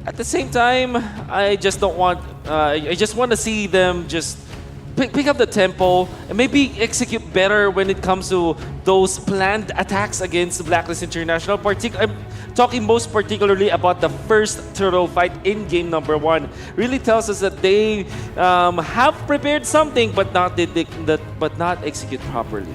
At the same time, I just don't want. I just want to see them just pick up the tempo and maybe execute better when it comes to those planned attacks against Blacklist International. I'm talking most particularly about the first turtle fight in game number 1. Really tells us that they have prepared something, but not execute properly.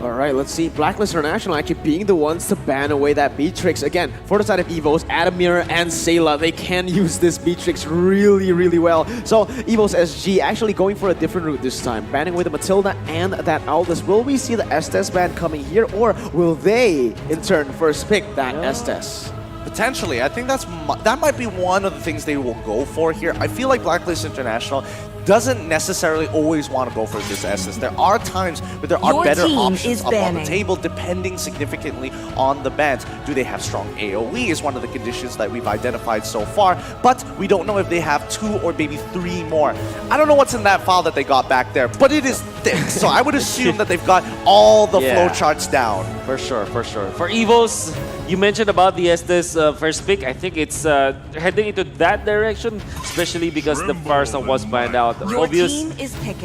All right, let's see. Blacklist International actually being the ones to ban away that Beatrix. Again, for the side of EVOS, Adamir and Sayla, they can use this Beatrix really, really well. So EVOS SG actually going for a different route this time, banning away the Matilda and that Aldous. Will we see the Estes ban coming here, or will they, in turn, first pick that Estes? Potentially. I think that might be one of the things they will go for here. I feel like Blacklist International doesn't necessarily always want to go for this Estes. There are times where there are better options up on the table, depending significantly on the bans. Do they have strong AoE is one of the conditions that we've identified so far, but we don't know if they have 2 or maybe 3 more. I don't know what's in that file that they got back there, but it is thick, so I would assume that they've got all the flowcharts down. For sure, for sure. For EVOS, you mentioned about the Estes first pick. I think it's heading into that direction, especially because the Farsa was banned out. Obvious,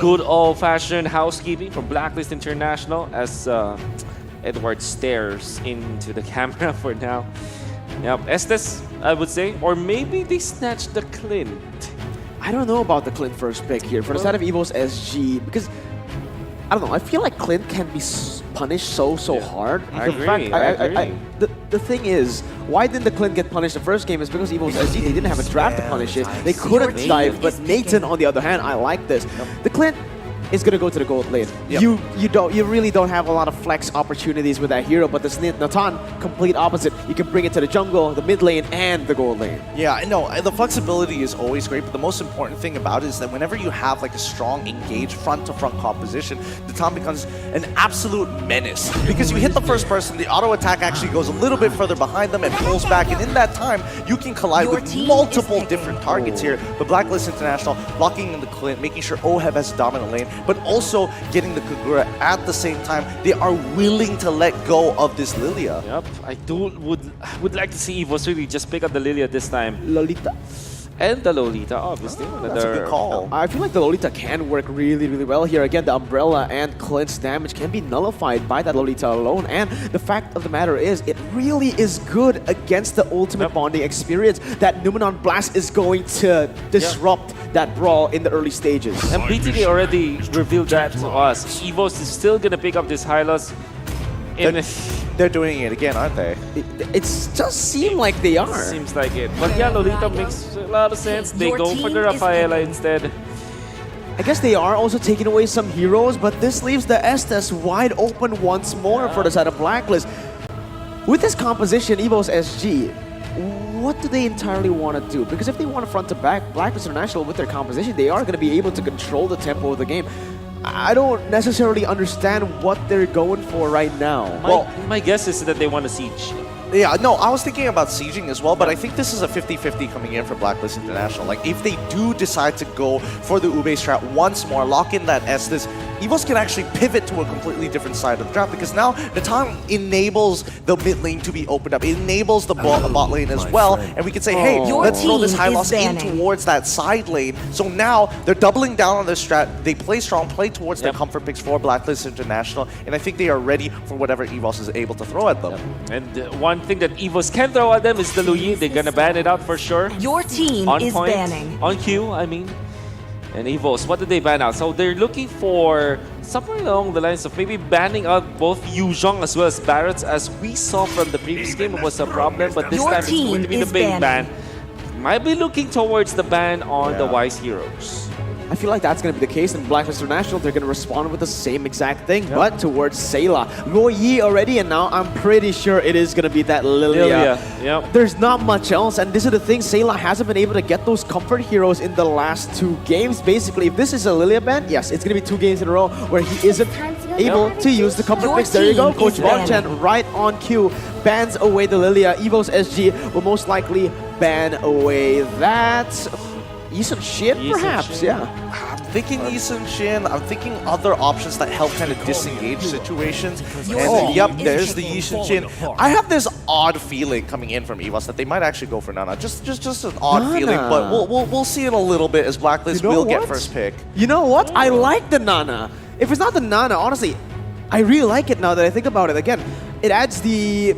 good old-fashioned housekeeping from Blacklist International as Edward stares into the camera for now. Yep, Estes, I would say, or maybe they snatched the Clint. I don't know about the Clint first pick here for the side of EVOS SG, because I don't know. I feel like Clint can be punished so hard. I agree. The thing is, why didn't the Clint get punished the first game? Is because EVOS SG, they didn't have a draft to punish it. They couldn't dive, but Nathan, on the other hand, I like this. The Clint is gonna go to the gold lane. You really don't have a lot of flex opportunities with that hero, but the Natan, complete opposite. You can bring it to the jungle, the mid lane, and the gold lane. Yeah, I know. The flexibility is always great, but the most important thing about it is that whenever you have like a strong, engaged front-to-front composition, Natan becomes an absolute menace. Because you hit the first person, the auto attack actually goes a little bit further behind them and pulls back, and in that time, you can collide with multiple different targets here. But Blacklist International blocking in the Clint, making sure Oheb has a dominant lane, but also getting the Kagura at the same time. They are willing to let go of this Lilia. Yep, I would like to see EVOS really just pick up the Lilia this time. Lolita. And the Lolita, obviously. That's a good call. I feel like the Lolita can work really, really well here. Again, the Umbrella and Clint's damage can be nullified by that Lolita alone. And the fact of the matter is, it really is good against the ultimate bonding experience that Numenon Blast is going to disrupt that brawl in the early stages. And BTK already revealed that to us. EVOS is still going to pick up this Hylos. They're doing it again, aren't they? It does seem like they are. Seems like it. But yeah, Lolita makes a lot of sense. They go for the Rafaela instead. I guess they are also taking away some heroes, but this leaves the Estes wide open once more for the side of Blacklist. With this composition, EVOS SG, what do they entirely want to do? Because if they want to front to back Blacklist International with their composition, they are going to be able to control the tempo of the game. I don't necessarily understand what they're going for right now. My guess is that they want to siege. Yeah, no, I was thinking about sieging as well, but I think this is a 50-50 coming in for Blacklist International. Like, if they do decide to go for the Ube strat once more, lock in that Estes, EVOS can actually pivot to a completely different side of the draft, because now Natan enables the mid lane to be opened up. It enables the bot lane as well, and we can say, hey, let's throw this Hylos in towards that side lane. So now they're doubling down on this strat. They play strong, play towards their comfort picks for Blacklist International, and I think they are ready for whatever EVOS is able to throw at them. And one thing that EVOS can throw at them is the Luyi. They're gonna ban it out for sure. Your team on is point, banning. On cue, I mean. And EVOS, what did they ban out? So they're looking for somewhere along the lines of maybe banning out both Yuzhong as well as Barretts. As we saw from the previous game, it was a problem, but this time it's going to be the big ban. Might be looking towards the ban on the Wise Heroes. I feel like that's going to be the case in Blacklist International. They're going to respond with the same exact thing, but towards Sayla. Luo Yi already, and now I'm pretty sure it is going to be that Lilia. There's not much else, and this is the thing. Sayla hasn't been able to get those comfort heroes in the last 2 games. Basically, if this is a Lilia ban, yes, it's going to be 2 games in a row where he isn't able to use the comfort picks. There you go, Coach Bonchan, right on cue, bans away the Lilia. EVOS SG will most likely ban away that... Yisun Shin, perhaps, I'm thinking Yi Sun-shin, I'm thinking other options that help kind of disengage situations. And yep, there's the Yi Sun-shin. I have this odd feeling coming in from EVOS that they might actually go for Nana. Just an odd feeling, but we'll see in a little bit as Blacklist will get first pick. You know what? I like the Nana. If it's not the Nana, honestly, I really like it now that I think about it. Again, it adds the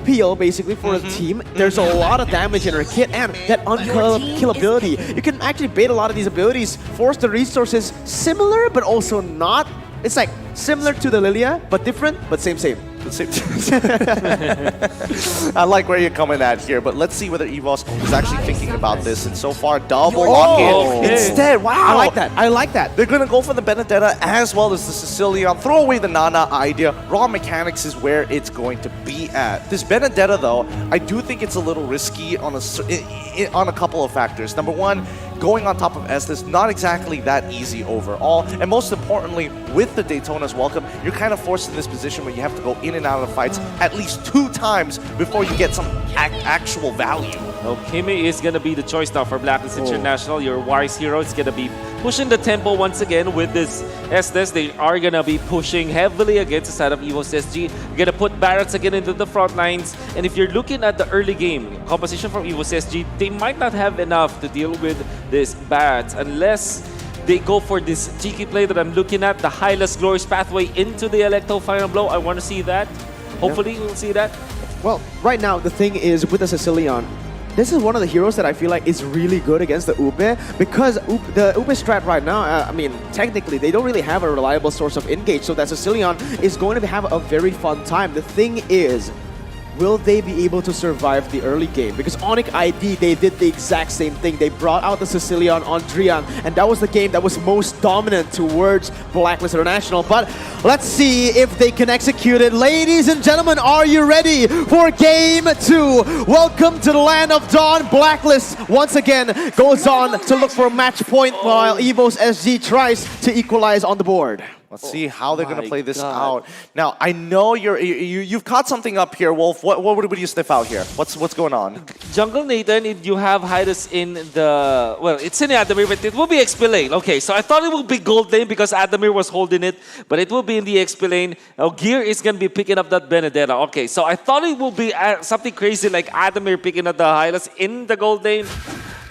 peel basically for the team. There's a lot of damage in her kit and that unkillability. You can actually bait a lot of these abilities, force the resources similar but also not. It's like similar to the Lilia, but different, but same. I like where you're coming at here, but let's see whether EVOS is actually thinking about this. And so far, double lock-in. Instead, wow. I like that. They're going to go for the Benedetta as well as the Sicilian. Throw away the Nana idea. Raw mechanics is where it's going to be at. This Benedetta, though, I do think it's a little risky on a couple of factors. Number one, going on top of Estes, not exactly that easy overall. And most importantly, with the Daytona's welcome, you're kind of forced in this position where you have to go in and out of fights at least 2 times before you get some actual value. Well, Kimi is going to be the choice now for Blacklist International. Your wise hero is going to be pushing the tempo once again with this Estes. They are going to be pushing heavily against the side of EVOS SG. You're going to put Barretts again into the front lines. And if you're looking at the early game composition from EVOS SG, they might not have enough to deal with this Barretts unless they go for this cheeky play that I'm looking at, the Hyla's Glorious pathway into the Electo Final Blow. I want to see that. Hopefully we'll see that. Well, right now the thing is with the Sicilian, this is one of the heroes that I feel like is really good against the Ube because the Ube strat right now, I mean, technically they don't really have a reliable source of engage, so that Sicilian is going to have a very fun time. The thing is, will they be able to survive the early game? Because Onyx ID, they did the exact same thing. They brought out the Sicilian on Drian, and that was the game that was most dominant towards Blacklist International. But let's see if they can execute it. Ladies and gentlemen, are you ready for Game 2? Welcome to the land of Dawn. Blacklist once again goes on to look for a match point while EVOS SG tries to equalize on the board. Let's see how they're going to play this out. Now, I know you've caught something up here, Wolf. What would you sniff out here? What's going on? Jungle Nathan, you have Hydas in the... Well, it's in Adamir, but it will be XP lane. Okay, so I thought it would be gold lane because Adamir was holding it, but it will be in the XP lane. Now, Gear is going to be picking up that Benedetta. Okay, so I thought it would be something crazy like Adamir picking up the Hylas in the gold lane.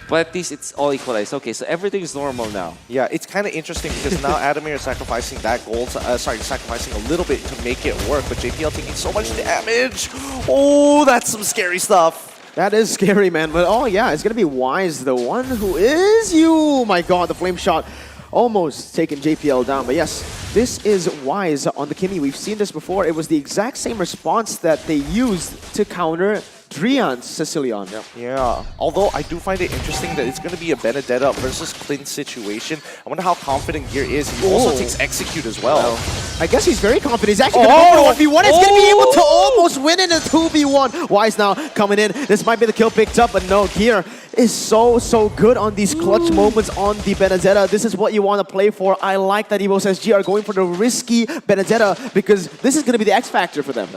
But at least it's all equalized. Okay, so everything is normal now. Yeah, it's kind of interesting because now Adamir is sacrificing that gold, sacrificing a little bit to make it work. But JPL taking so much damage. Oh, that's some scary stuff. That is scary, man. But oh yeah, it's gonna be Wise, the one who is you. My God, the flame shot almost taking JPL down. But yes, this is Wise on the Kimi. We've seen this before. It was the exact same response that they used to counter Drian's Sicilian. Yeah, although I do find it interesting that it's going to be a Benedetta versus Clint situation. I wonder how confident Gear is. He also takes Execute as well. I guess he's very confident. He's actually going to go for 1v1. He's going to be able to almost win in a 2v1. Wise now coming in. This might be the kill picked up, but no, Gear is so good on these clutch moments on the Benedetta. This is what you want to play for. I like that EVOS SG are going for the risky Benedetta because this is going to be the X factor for them.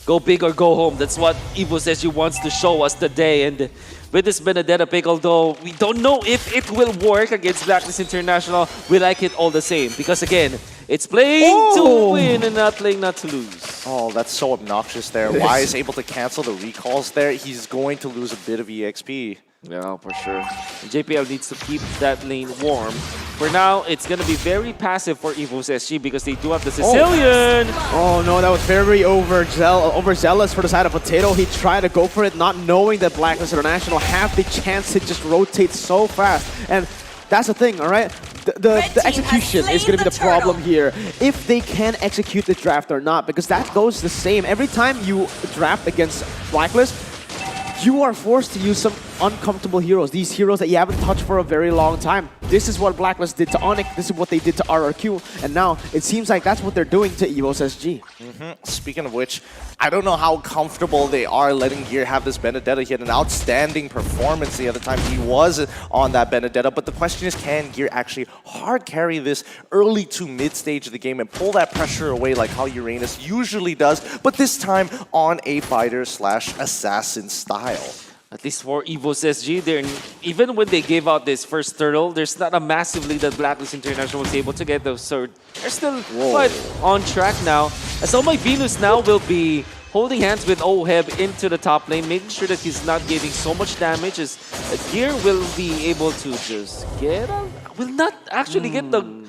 Go big or go home. That's what EVOS SG wants to show us today. And with this Benedetta pick, although we don't know if it will work against Blacklist International, we like it all the same. Because again, it's playing to win and not playing not to lose. Oh, that's so obnoxious there. Wise able to cancel the recalls there. He's going to lose a bit of EXP. Yeah, for sure. And JPL needs to keep that lane warm. For now, it's going to be very passive for EVOS SG because they do have the Sicilian. Oh no, that was very overzealous for the side of Potato. He tried to go for it, not knowing that Blacklist International have the chance to just rotate so fast. And that's the thing, all right? The execution is going to be the problem here. If they can execute the draft or not, because that goes the same. Every time you draft against Blacklist, you are forced to use some uncomfortable heroes. These heroes that you haven't touched for a very long time. This is what Blacklist did to Onyx. This is what they did to RRQ. And now it seems like that's what they're doing to EVOS SG. Speaking of which, I don't know how comfortable they are letting Gear have this Benedetta. He had an outstanding performance the other time he was on that Benedetta. But the question is, can Gear actually hard carry this early to mid stage of the game and pull that pressure away like how Uranus usually does, but this time on a fighter/assassin style? At least for EVOS SG, even when they gave out this first turtle, there's not a massive lead that Blacklist International was able to get, though. So they're still quite on track now. As Oh My Venus now will be holding hands with Oheb into the top lane, making sure that he's not getting so much damage, as Gear will be able to just get will not actually get the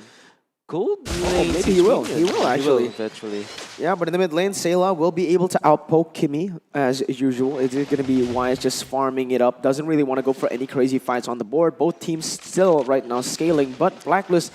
gold lane. Maybe he will. He will actually. Eventually. Yeah, but in the mid lane, Sayla will be able to outpoke Kimmy as usual. It's going to be Wise just farming it up. Doesn't really want to go for any crazy fights on the board. Both teams still right now scaling, but Blacklist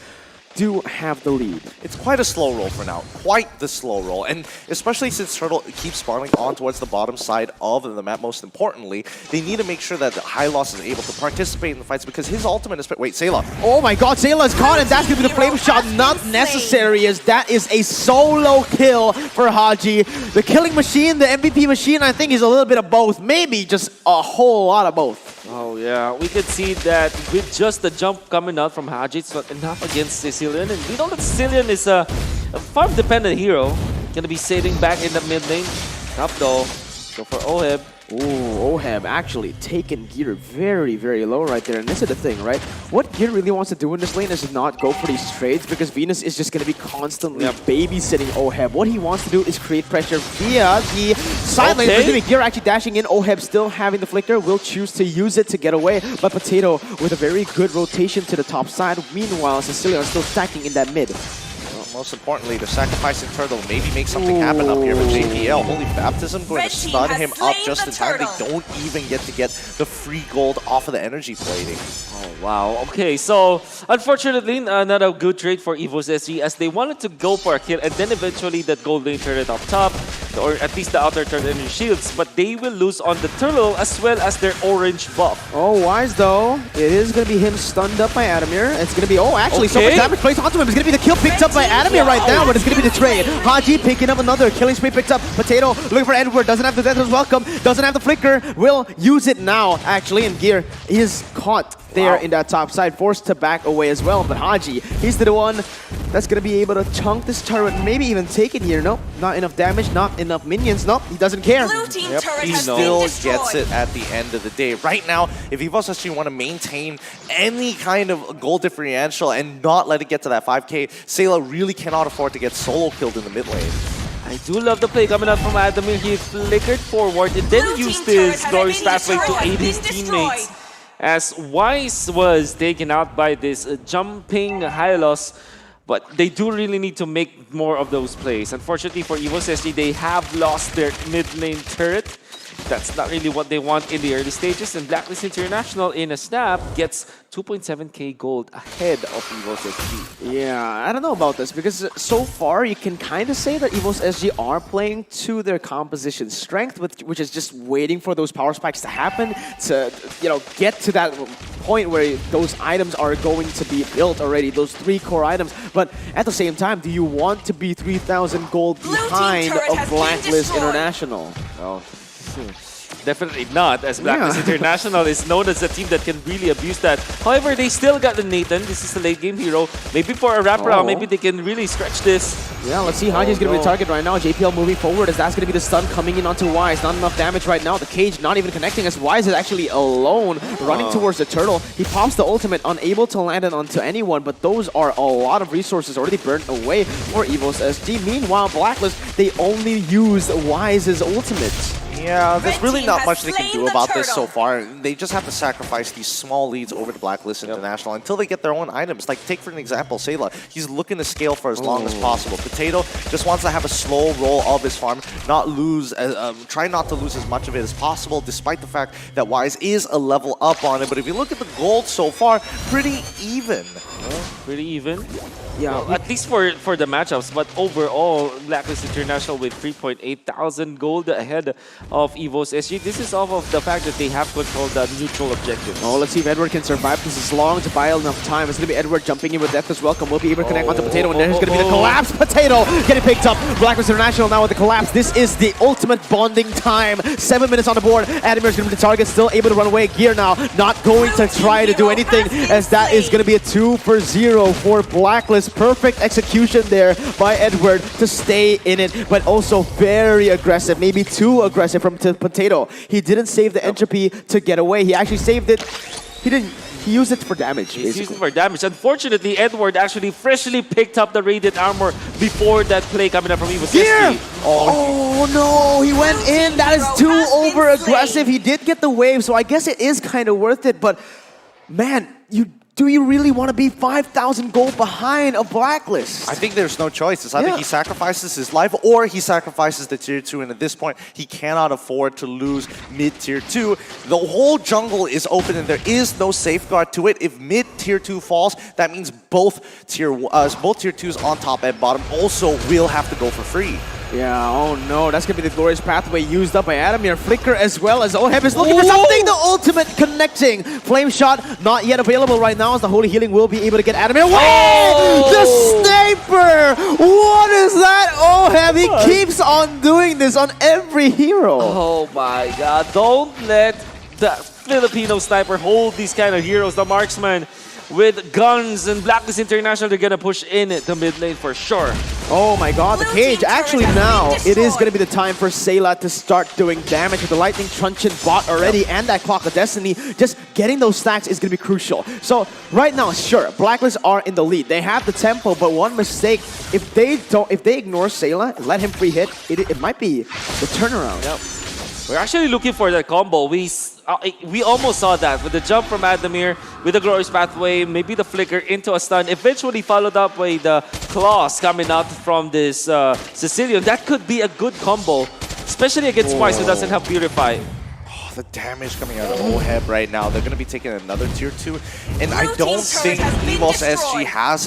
do have the lead. It's quite a slow roll for now. Quite the slow roll. And especially since Turtle keeps spawning on towards the bottom side of the map, most importantly, they need to make sure that Hylos is able to participate in the fights because his ultimate is... Wait, Sayla. Oh my god, Sayla's caught, and that's going to be the flame shot. Not necessary, as that is a solo kill for Haji. The killing machine, the MVP machine, I think is a little bit of both. Maybe just a whole lot of both. Oh yeah, we could see that with just the jump coming out from Haji, it's not enough against Sicilian. And we know that Sicilian is a farm-dependent hero. Gonna be sitting back in the mid lane. Top though, go for Oheb. Ooh, Oheb actually taking Gear very, very low right there. And this is the thing, right? What Gear really wants to do in this lane is not go for these trades because Venus is just going to be constantly babysitting Oheb. What he wants to do is create pressure via the side lane. Presumably Gear actually dashing in. Oheb still having the flicker, will choose to use it to get away. But Potato with a very good rotation to the top side. Meanwhile, Cecilia are still stacking in that mid. Most importantly, the sacrificing Turtle maybe make something happen up here with JPL. Holy Baptism going to stun him up just in time. They don't even get to get the free gold off of the energy plating. Oh, wow. Okay, so unfortunately, not a good trade for EVOS SG as they wanted to go for a kill and then eventually that gold lane turret up top, or at least the outer turret energy shields, but they will lose on the turtle as well as their orange buff. Oh, Wise though. It is going to be him stunned up by Adamir. It's going to be, actually, so much damage placed onto him. It's going to be the kill picked up by Adamir right now, but it's going to be the trade. Haji picking up another. Killing spree picked up. Potato looking for Edward. Doesn't have the death as welcome. Doesn't have the flicker. Will use it now, actually, and Gear is caught there in that top side, forced to back away as well. But Haji, he's the one that's going to be able to chunk this turret, maybe even take it here. Nope, not enough damage, not enough minions. Nope, he doesn't care. He still gets it at the end of the day. Right now, if EVOS actually want to maintain any kind of goal differential and not let it get to that 5k, Sayla really cannot afford to get solo killed in the mid lane. I do love the play coming out from Adamir. He flickered forward and then used his glorious pathway to aid his teammates. As Wise was taken out by this jumping Hylos, but they do really need to make more of those plays. Unfortunately for EVOS SG, they have lost their mid lane turret. That's not really what they want in the early stages, and Blacklist International in a snap gets 2.7k gold ahead of EVOS SG. Yeah, I don't know about this because so far you can kind of say that EVOS SG are playing to their composition strength, which is just waiting for those power spikes to happen to, get to that point where those items are going to be built already, those 3 core items. But at the same time, do you want to be 3,000 gold behind of Blacklist International? Well, definitely not, as Blacklist International is known as a team that can really abuse that. However, they still got the Nathan. This is the late game hero. Maybe for a wraparound, maybe they can really stretch this. Yeah, let's see. Haji's going to be the target right now. JPL moving forward as that's going to be the stun coming in onto Wise. Not enough damage right now. The cage not even connecting as Wise is actually alone running towards the turtle. He pops the ultimate, unable to land it onto anyone, but those are a lot of resources already burnt away for EVOS SG. Meanwhile, Blacklist, they only used Wise's ultimate. Yeah, there's really not much they can do about this so far. They just have to sacrifice these small leads over to Blacklist International until they get their own items. Like, take for an example, Sayla. He's looking to scale for as long as possible. Potato just wants to have a slow roll of his farm, try not to lose as much of it as possible, despite the fact that Wise is a level up on it. But if you look at the gold so far, pretty even. Pretty even. Yeah, well, at least for the matchups, but overall, Blacklist International with 3.8 thousand gold ahead of EVOS SG. This is off of the fact that they have controlled the neutral objectives. Oh, let's see if Edward can survive this is long to buy enough time. It's going to be Edward jumping in with death as well. Will be able to connect onto Potato, and there's going to be the collapse. Potato getting picked up. Blacklist International now with the collapse. This is the ultimate bonding time. 7 minutes on the board. Adimir's going to be the target, still able to run away. Gear now not going to try to do anything, as that is going to be a 2-for-0 for Blacklist. Perfect execution there by Edward to stay in it, but also very aggressive, maybe too aggressive. from Potato. He didn't save the entropy to get away. He actually saved it. He used it for damage. He's using it for damage. Unfortunately, Edward actually freshly picked up the Radiant Armor before that play coming up from EVOS. Here! Oh no, he went in. That is too over aggressive. He did get the wave, so I guess it is kind of worth it. But man, do you really want to be 5,000 gold behind a Blacklist? I think there's no choice. It's either he sacrifices his life or he sacrifices the tier 2, and at this point, he cannot afford to lose mid-tier 2. The whole jungle is open and there is no safeguard to it. If mid-tier 2 falls, that means both tier 2s on top and bottom also will have to go for free. Yeah, oh no, that's gonna be the glorious pathway used up by Adamir. Flicker as well as Oheb is looking for something. The ultimate connecting. Flame shot not yet available right now as the Holy Healing will be able to get Adamir away! The sniper! What is that? Oheb, he keeps on doing this on every hero. Oh my god, don't let the Filipino sniper hold these kind of heroes. The marksman with guns and Blacklist International, they're gonna push in the mid lane for sure. Oh my god, the cage. Actually now, it is going to be the time for Sayla to start doing damage with the Lightning Truncheon bot already and that Clock of Destiny. Just getting those stacks is going to be crucial. So right now, sure, Blacklist are in the lead. They have the tempo, but one mistake, if they ignore Sayla, let him free hit, it might be the turnaround. Yep. We're actually looking for that combo. We almost saw that with the jump from Adamir, with the Glorious Pathway, maybe the flicker into a stun, eventually followed up by the claws coming out from this Sicilian. That could be a good combo, especially against Twice, who doesn't have Purify. The damage coming out of Oheb right now, they're going to be taking another tier 2, and I don't think EVOS SG has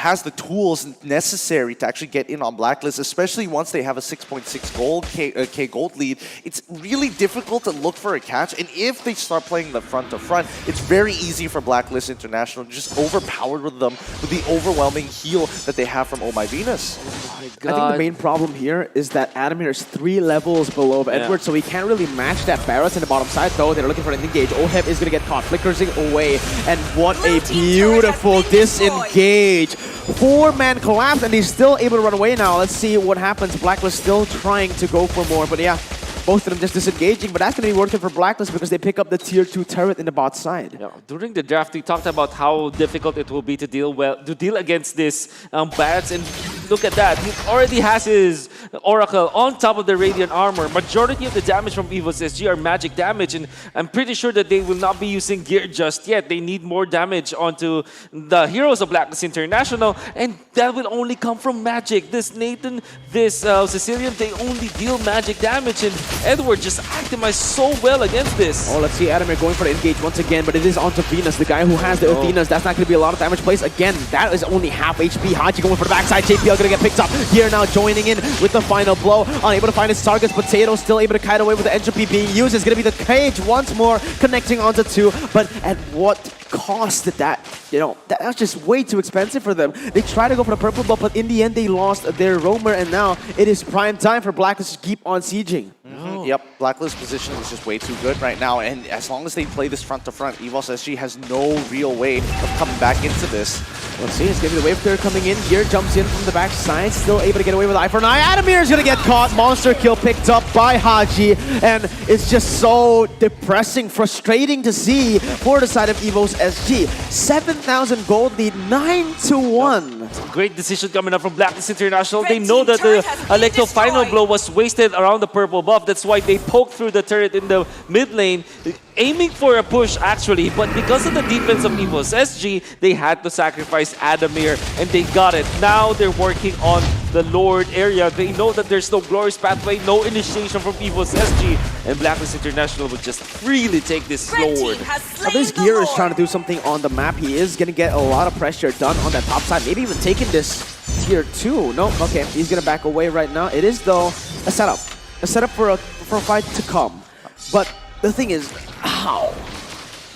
has the tools necessary to actually get in on Blacklist, especially once they have a 6.6 K gold lead. It's really difficult to look for a catch, and if they start playing the front to front, it's very easy for Blacklist International to just overpower with them with the overwhelming heal that they have from Oh My Venus. Oh my I think the main problem here is that Adamir is 3 levels below Edward, so he can't really match that Barrett in the bottom side, though. They're looking for an engage. Oheb is going to get caught, flickering away, and what a beautiful disengage. 4-man collapse, and he's still able to run away now. Let's see what happens. Blacklist still trying to go for more, but yeah, both of them just disengaging, but that's going to be worth it for Blacklist because they pick up the tier 2 turret in the bot side. Yeah. During the draft, we talked about how difficult it will be to deal against this Barretts, and look at that. He already has his Oracle on top of the Radiant Armor. Majority of the damage from EVOS SG are magic damage, and I'm pretty sure that they will not be using gear just yet. They need more damage onto the heroes of Blacklist International, and that will only come from magic. This Nathan, this Sicilian, they only deal magic damage, and Edward just optimized so well against this. Oh, let's see Adamir going for the engage once again, but it is onto Venus, the guy who has the Athenas. That's not going to be a lot of damage placed. Again, that is only half HP. Haji going for the backside. JPL going to get picked up. Here now joining in with the final blow. Unable to find his targets. Potato still able to kite away with the entropy being used. It's going to be the cage once more connecting onto 2. But at what cost did that? You know, that was just way too expensive for them. They tried to go for the purple buff, but in the end they lost their roamer, and now it is prime time for Blacklist to keep on sieging. Yep, Blacklist position is just way too good right now, and as long as they play this front to front, EVOS SG has no real way of coming back into this. Let's see, it's going to be the wave clear coming in here, jumps in from the backside, still able to get away with eye for an eye. Adamir is going to get caught, monster kill picked up by Haji, and it's just so depressing, frustrating to see for the side of EVOS SG. 7,000 gold lead, 9-1. Great decision coming up from Blacklist International. They know that the Electro final blow was wasted around the purple buff. That's why they poked through the turret in the mid lane, aiming for a push actually, but because of the defense of EVOS SG, they had to sacrifice Adamir, and they got it. Now they're working on the Lord area. They know that there's no Glorious Pathway, no initiation from EVOS SG, and Blacklist International would just freely take this Lord. Now this Gear is trying to do something on the map. He is going to get a lot of pressure done on that top side, maybe even taking this tier 2. No, okay, he's going to back away right now. It is, though, a setup for a fight to come. But the thing is, how?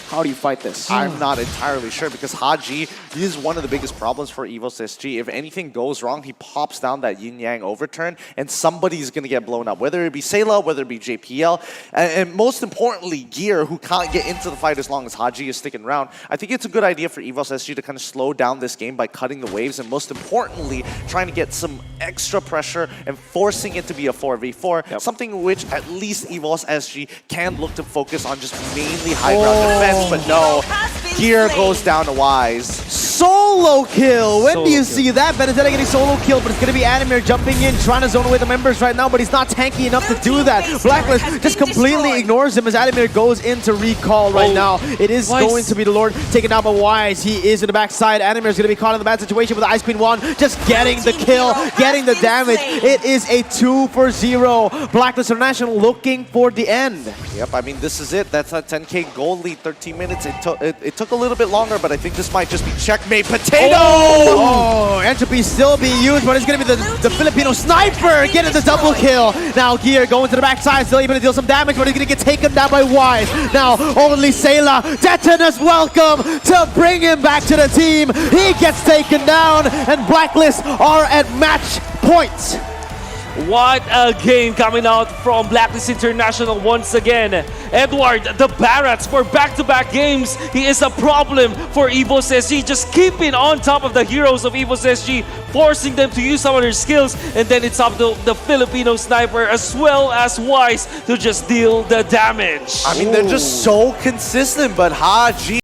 How do you fight this? I'm not entirely sure because Haji is one of the biggest problems for EVOS SG. If anything goes wrong, he pops down that yin-yang overturn and somebody's going to get blown up. Whether it be Sayla, whether it be JPL, and most importantly, Gear, who can't get into the fight as long as Haji is sticking around. I think it's a good idea for EVOS SG to kind of slow down this game by cutting the waves and most importantly, trying to get some extra pressure and forcing it to be a 4v4, something which at least EVOS SG can look to focus on just mainly high ground defense, but no, Gear goes down to Wise. Solo kill! When Solo do you kill. see that? Benedetta getting solo kill, but it's going to be Animir jumping in, trying to zone away the members right now, but he's not tanky enough to do that. Blacklist just completely ignores him as Animir goes into recall right now. It is Wise. going to be the Lord taken out by Wise. He is in the backside. Animir is going to be caught in the bad situation with the Ice Queen 1, just getting the kill, getting the damage. It is a 2-0. Blacklist International looking for the end. Yep, I mean, this is it. That's a 10k goal lead, 13 minutes. It took a little bit longer, but I think this might just be checkmate. Potato! Oh, Entropy still being used, but it's going to be the Filipino sniper getting the double kill. Now Gear going to the backside, still able to deal some damage, but he's going to get taken down by Wise. Now only Sayla, Detona's welcome to bring him back to the team. He gets taken down, and Blacklist are at match point. What a game coming out from Blacklist International once again. Edward, the Barats for back-to-back games. He is a problem for EVOS SG, just keeping on top of the heroes of EVOS SG, forcing them to use some of their skills, and then it's up to the Filipino sniper as well as Wise to just deal the damage. I mean, they're just so consistent, but Haji